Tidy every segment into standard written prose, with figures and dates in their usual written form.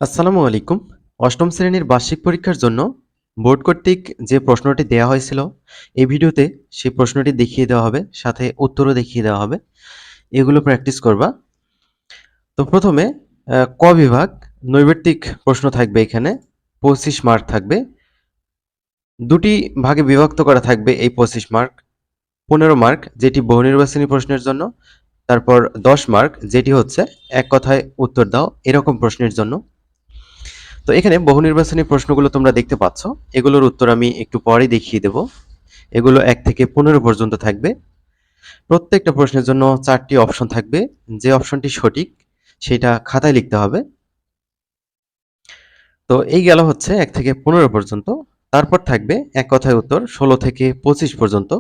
আসসালামু আলাইকুম। অষ্টম শ্রেণীর বার্ষিক পরীক্ষার জন্য বোর্ড কর্তৃক যে প্রশ্নটি দেয়া হয়েছিল, এই ভিডিওতে সেই প্রশ্নটি দেখিয়ে দেওয়া হবে, সাথে উত্তরও দেখিয়ে দেওয়া হবে। এগুলো প্র্যাকটিস করবা। তো প্রথমে ক বিভাগ নৈর্ব্যক্তিক প্রশ্ন থাকবে এখানে। 25 মার্ক থাকবে। দুটি ভাগে বিভক্ত করা থাকবে এই 25 মার্ক। 15 মার্ক যেটি বহুনির্বাচনী প্রশ্নের জন্য, তারপর 10 মার্ক যেটি হচ্ছে এক কথায় উত্তর দাও এরকম প্রশ্নের জন্য। তো এখানে বহুনির্বাচনী প্রশ্নগুলো তোমরা দেখতে পাচ্ছ, এগুলোর উত্তর আমি একটু পরেই দেখিয়ে দেব। এগুলো 1 থেকে 15 পর্যন্ত থাকবে। প্রত্যেকটা প্রশ্নের জন্য 4টি অপশন থাকবে। যে অপশনটি সঠিক সেটা খাতায় লিখতে হবে। তো এই গেল হচ্ছে 1 থেকে 15 পর্যন্ত। তারপর থাকবে এক কথায় উত্তর 16 থেকে 25 পর্যন্ত।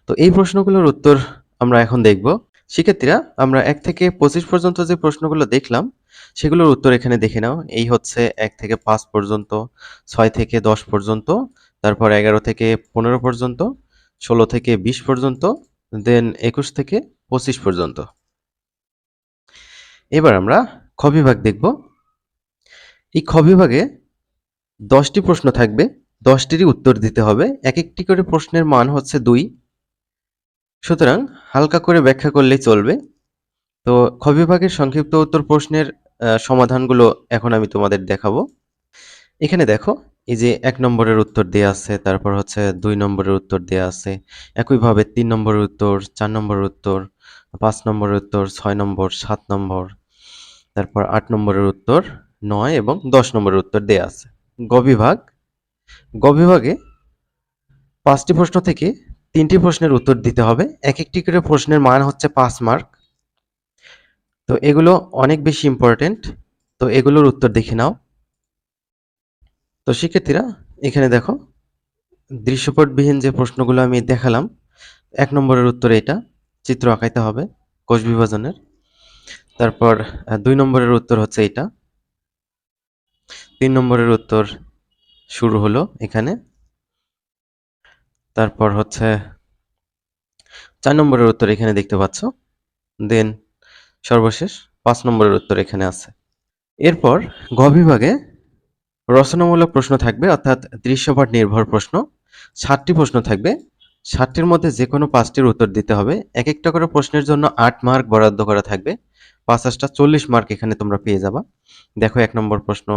তো এই প্রশ্নগুলোর উত্তর আমরা এখন দেখব। শিক্ষার্থীরা, আমরা 1 থেকে 25 পর্যন্ত যে প্রশ্নগুলো দেখলাম সেগুলোর উত্তর এখানে দেখে নাও। এই হচ্ছে 1 থেকে 5 পর্যন্ত, 6 থেকে 10 পর্যন্ত, তারপর 11 থেকে 15 পর্যন্ত, 16 থেকে 20 পর্যন্ত, দেন 21 থেকে 25 পর্যন্ত। এবার আমরা খ বিভাগ দেখব। এই খ বিভাগে 10টি প্রশ্ন থাকবে, 10টিরই উত্তর দিতে হবে। এক একটি করে প্রশ্নের মান হচ্ছে 2। সুতরাং হালকা করে ব্যাখ্যা করলেই চলবে। তো খ বিভাগের সংক্ষিপ্ত উত্তর প্রশ্নের সমাধানগুলো এখন আমি তোমাদের দেখাবো। এখানে দেখো, এই যে 1 নম্বরের উত্তর দেয়া আছে, তারপর হচ্ছে 2 নম্বরের উত্তর দেয়া আছে, একইভাবে 3 নম্বরের উত্তর, 4 নম্বরের উত্তর, 5 নম্বরের উত্তর, 6 নম্বর, 7 নম্বর, তারপর 8 নম্বরের উত্তর, 9 এবং 10 নম্বরের উত্তর দেয়া আছে। গ বিভাগ, গ বিভাগে 5টি প্রশ্ন থেকে 3টি প্রশ্নের উত্তর দিতে হবে। এক একটি করে প্রশ্নের মান হচ্ছে 5 মার্ক। তো এগুলো অনেক বেশি ইম্পর্টেন্ট। তো এগুলোর উত্তর দেখে নাও। তো শিক্ষার্থীরা, এখানে দেখো, দৃশ্যপটবিহীন যে প্রশ্নগুলো আমি দেখালাম, 1 নম্বরের উত্তর এটা, চিত্র আঁকাইতে হবে কোষ বিভাজনের। তারপর 2 নম্বরের উত্তর হচ্ছে এটা, 3 নম্বরের উত্তর শুরু হলো এখানে, তারপর হচ্ছে 4 নম্বরের উত্তর এখানে দেখতে পাচ্ছ, দেন সর্বশেষ 5 নম্বরের উত্তর এখানে আছে। এরপর ঘ বিভাগে রচনামূলক প্রশ্ন থাকবে, অর্থাৎ দৃশ্যপট নির্ভর প্রশ্ন। 7টি প্রশ্ন থাকবে, 7টির মধ্যে যে কোনো 5টির উত্তর দিতে হবে। এক একটা করে প্রশ্নের জন্য 8 মার্ক বরাদ্দ করা থাকবে। 5 8টা 40 মার্ক এখানে তোমরা পেয়ে যাবা। দেখো 1 নম্বর প্রশ্ন,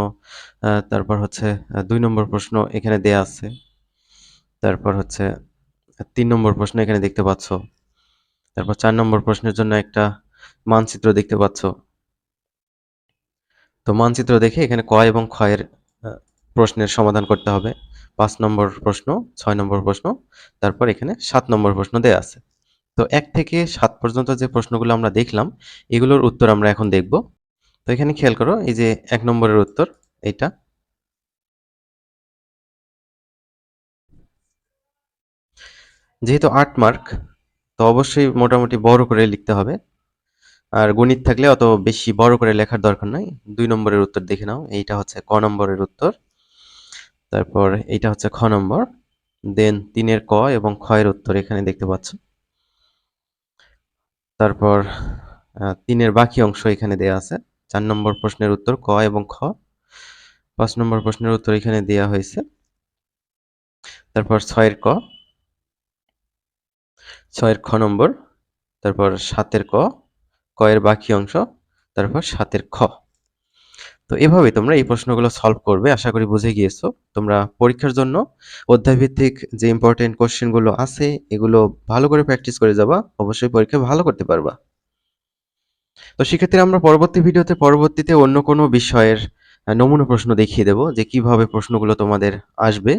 তারপর হচ্ছে 2 নম্বর প্রশ্ন এখানে দেয়া আছে, তারপর হচ্ছে 3 নম্বর প্রশ্ন এখানে দেখতে পাচ্ছ, তারপর 4 নম্বর প্রশ্নের জন্য একটা মানচিত্র দেখতে পাচ্ছ। তো মানচিত্র দেখে এখানে ক এবং খ এর প্রশ্নের সমাধান করতে হবে। 5 নম্বর প্রশ্ন, 6 নম্বর প্রশ্ন, তারপর এখানে 7 নম্বর প্রশ্ন দেয়া আছে। তো 1 থেকে 7 পর্যন্ত যে প্রশ্নগুলো আমরা দেখলাম, এগুলোর উত্তর আমরা এখন দেখব। তো এখানে খেয়াল করো, এই যে 1 নম্বরের উত্তর এইটা। যেহেতু 8 মার্ক, তো অবশ্যই মোটামুটি বড় করে লিখতে হবে। আর গণিত থাকলে অত বেশি বড় করে লেখার দরকার নাই। 2 নম্বরের উত্তর দেখে নাও, এইটা হচ্ছে ক নম্বরের উত্তর। তারপর এইটা হচ্ছে খ নম্বর, দেন 3 এর ক এবং খ এর উত্তর এখানে দেখতে পাচ্ছ। তারপর 3 এর বাকি অংশ এখানে দেয়া আছে। 4 নম্বর প্রশ্নের উত্তর ক এবং খ। 5 নম্বর প্রশ্নের উত্তর এখানে দেয়া হয়েছে। তারপর 6 এর ক, 6 এর খ নম্বর, তারপর 7 এর ক, ক এর বাকি অংশ, তারপর 7 এর খ। তো এভাবে তোমরা এই প্রশ্নগুলো সলভ করবে। আশা করি বুঝে গিয়েছো। তোমরা পরীক্ষার জন্য অধ্যায়ভিত্তিক যে ইম্পর্টেন্ট কোশ্চেনগুলো আছে এগুলো ভালো করে প্র্যাকটিস করে যাবা। অবশ্যই পরীক্ষায় ভালো করতে পারবা। তো সেক্ষেত্রে আমরা পরবর্তীতে অন্য কোনো বিষয়ের নমুনা প্রশ্ন দেখিয়ে দেব, যে কিভাবে প্রশ্নগুলো তোমাদের আসবে।